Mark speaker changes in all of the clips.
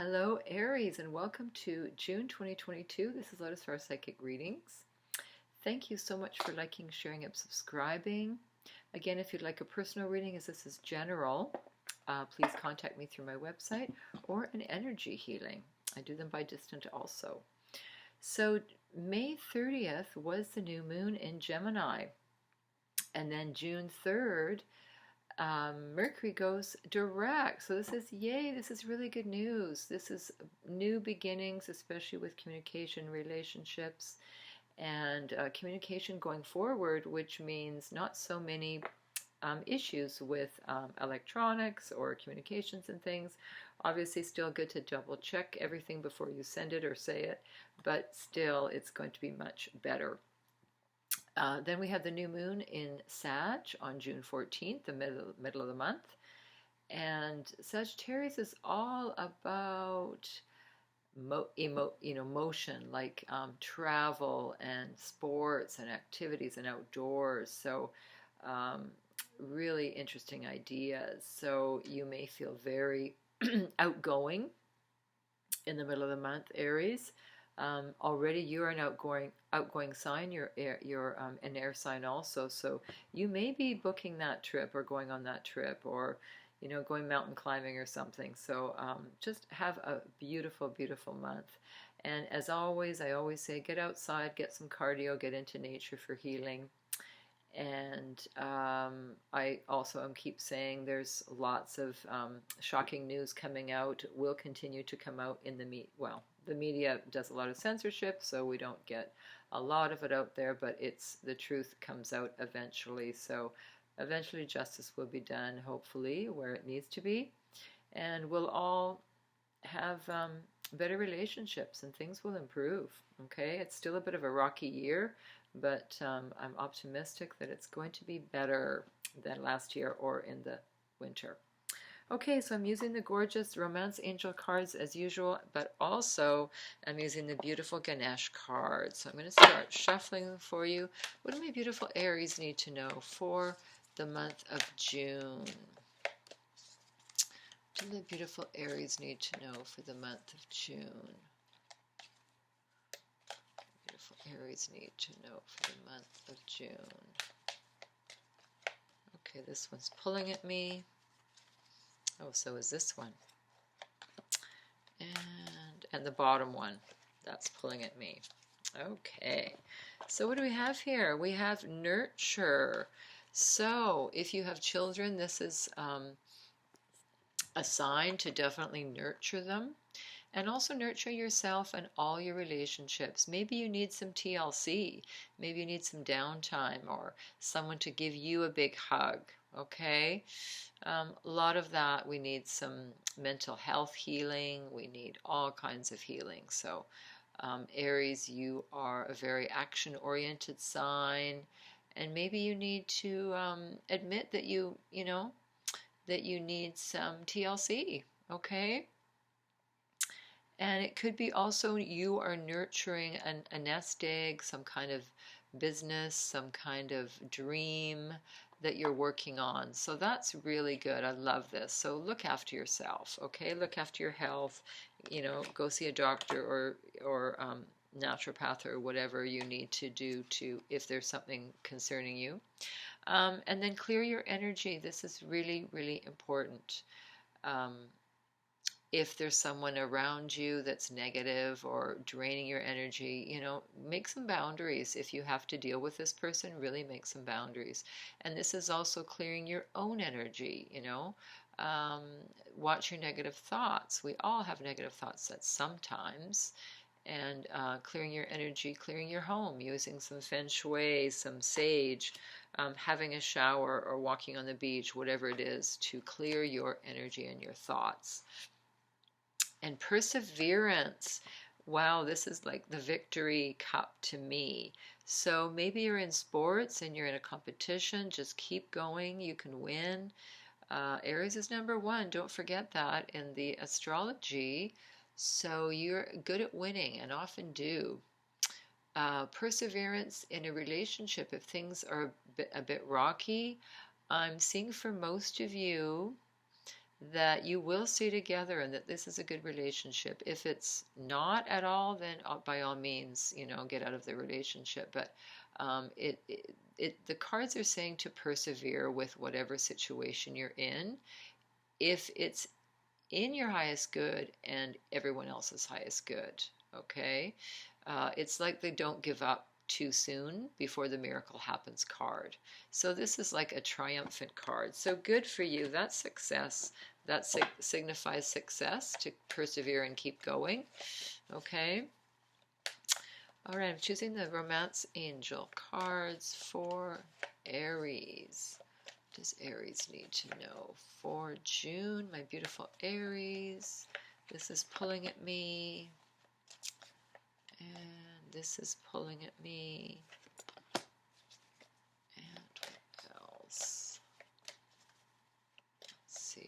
Speaker 1: Hello, Aries, and welcome to June 2022. This is Lotus Star Psychic Readings. Thank you so much for liking, sharing, and subscribing. Again, if you'd like a personal reading, as this is general, please contact me through my website or an energy healing. I do them by distant also. So May 30th was the new moon in Gemini, and then June 3rd, Mercury goes direct. So this is, yay, this is really good news. This is new beginnings, especially with communication, relationships, and communication going forward, which means not so many issues with electronics or communications and things. Obviously, still good to double check everything before you send it or say it, but still, it's going to be much better. Then we have the new moon in Sag on June 14th, the middle of the month. And Sagittarius is all about motion, like travel and sports and activities and outdoors. So really interesting ideas. So you may feel very outgoing in the middle of the month, Aries. Already you're an outgoing sign. You're an air sign also, so you may be booking that trip or going on that trip, or going mountain climbing or something. So just have a beautiful, beautiful month. And as always, I always say, get outside, get some cardio, get into nature for healing. And I also keep saying there's lots of shocking news coming out. Will continue to come out in the media does a lot of censorship, so we don't get a lot of it out there, but the truth comes out eventually. So eventually justice will be done, hopefully, where it needs to be, and we'll all have better relationships and things will improve. Okay, it's still a bit of a rocky year, but I'm optimistic that it's going to be better than last year or in the winter. Okay, so I'm using the gorgeous Romance Angel cards as usual, but also I'm using the beautiful Ganesha cards. So I'm going to start shuffling them for you. What do my beautiful Aries need to know for the month of June? What do the beautiful Aries need to know for the month of June? Beautiful Aries need to know for the month of June. Okay, this one's pulling at me. Oh, so is this one. And the bottom one, that's pulling at me. Okay, so what do we have here? We have nurture. So if you have children, this is a sign to definitely nurture them. And also nurture yourself and all your relationships. Maybe you need some TLC. Maybe you need some downtime or someone to give you a big hug. Okay? A lot of that. We need some mental health healing. We need all kinds of healing. So Aries, you are a very action-oriented sign. And maybe you need to admit that you need some TLC. Okay? And it could be also you are nurturing a nest egg, some kind of business, some kind of dream that you're working on. So that's really good. I love this. So look after yourself, okay? Look after your health. Go see a doctor or naturopath or whatever you need to do if there's something concerning you. And then clear your energy. This is really, really important. If there's someone around you that's negative or draining your energy, make some boundaries. If you have to deal with this person, really make some boundaries. And this is also clearing your own energy, watch your negative thoughts. We all have negative thoughts at sometimes. And clearing your energy, clearing your home, using some feng shui, some sage, having a shower or walking on the beach, whatever it is, to clear your energy and your thoughts. And perseverance. Wow, this is like the victory cup to me. So maybe you're in sports and you're in a competition. Just keep going. You can win. Aries is number one. Don't forget that in the astrology. So you're good at winning and often do. Perseverance in a relationship. If things are a bit rocky, I'm seeing for most of you that you will stay together and that this is a good relationship. If it's not at all, then by all means, get out of the relationship. But the cards are saying to persevere with whatever situation you're in, if it's in your highest good and everyone else's highest good. Okay, it's like they don't give up too soon before the miracle happens card. So this is like a triumphant card. So good for you. That's success. That signifies success, to persevere and keep going. Okay. All right, I'm choosing the Romance Angel cards for Aries. What does Aries need to know for June? My beautiful Aries. This is pulling at me. And this is pulling at me. And what else? Let's see.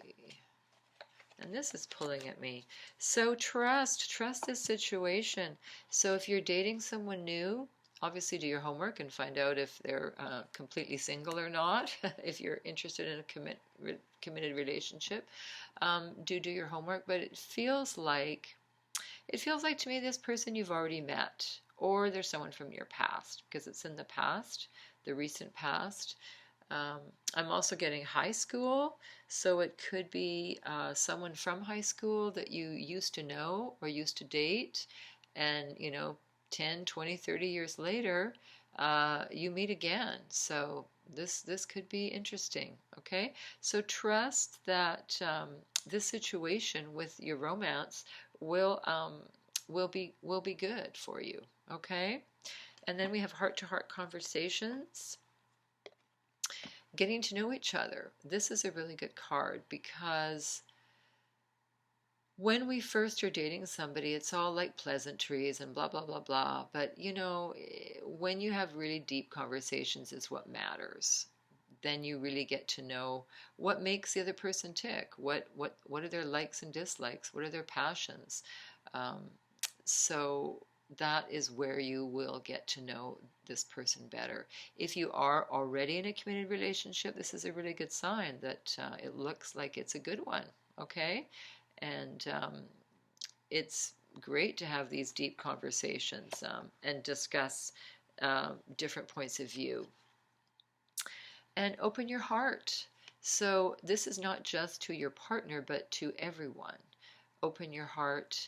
Speaker 1: And this is pulling at me. So trust this situation. So if you're dating someone new, obviously do your homework and find out if they're completely single or not. If you're interested in a committed relationship, do your homework. But it feels like to me this person you've already met, or there's someone from your past, because it's in the past, the recent past. I'm also getting high school, so it could be someone from high school that you used to know or used to date, and 10, 20, 30 years later, you meet again. So this could be interesting. Okay, so trust that this situation with your romance will be good for you. Okay, and then we have heart-to-heart conversations. Getting to know each other. This is a really good card, because when we first are dating somebody, it's all like pleasantries and blah, blah, blah, blah. But, when you have really deep conversations is what matters. Then you really get to know what makes the other person tick. What are their likes and dislikes? What are their passions? So that is where you will get to know this person better. If you are already in a committed relationship, this is a really good sign that it looks like it's a good one. Okay? And it's great to have these deep conversations and discuss different points of view. And open your heart. So this is not just to your partner, but to everyone. Open your heart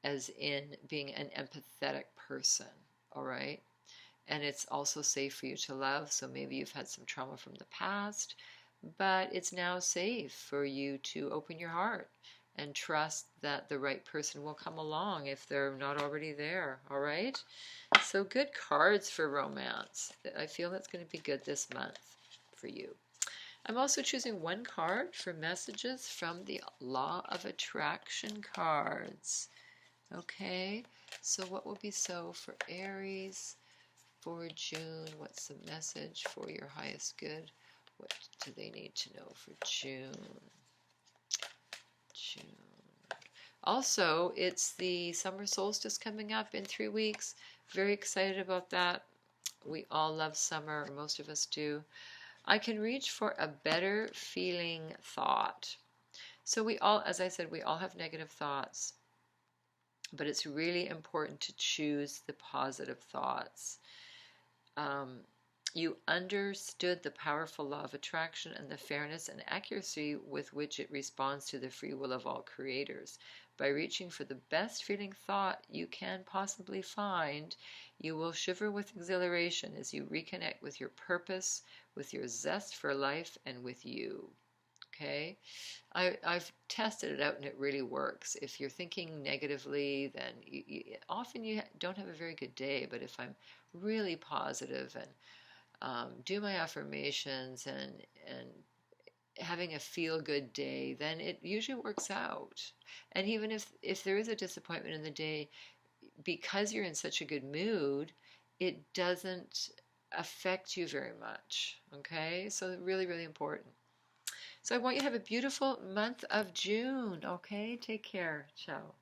Speaker 1: as in being an empathetic person, all right? And it's also safe for you to love. So maybe you've had some trauma from the past, but it's now safe for you to open your heart and trust that the right person will come along if they're not already there, all right? So good cards for romance. I feel that's going to be good this month for you. I'm also choosing one card for messages from the Law of Attraction cards. Okay, so what will be so for Aries for June? What's the message for your highest good? What do they need to know for June? Also, it's the summer solstice coming up in 3 weeks. Very excited about that. We all love summer, or most of us do. I can reach for a better feeling thought. So we all, as I said, we all have negative thoughts. But it's really important to choose the positive thoughts. You understood the powerful law of attraction and the fairness and accuracy with which it responds to the free will of all creators. By reaching for the best feeling thought you can possibly find, you will shiver with exhilaration as you reconnect with your purpose, with your zest for life, and with you. Okay, I've tested it out and it really works. If you're thinking negatively, then often you don't have a very good day. But if I'm really positive and do my affirmations and having a feel-good day, then it usually works out. And even if there is a disappointment in the day, because you're in such a good mood, it doesn't affect you very much. Okay, so really, really important. So I want you to have a beautiful month of June, okay? Take care. Ciao.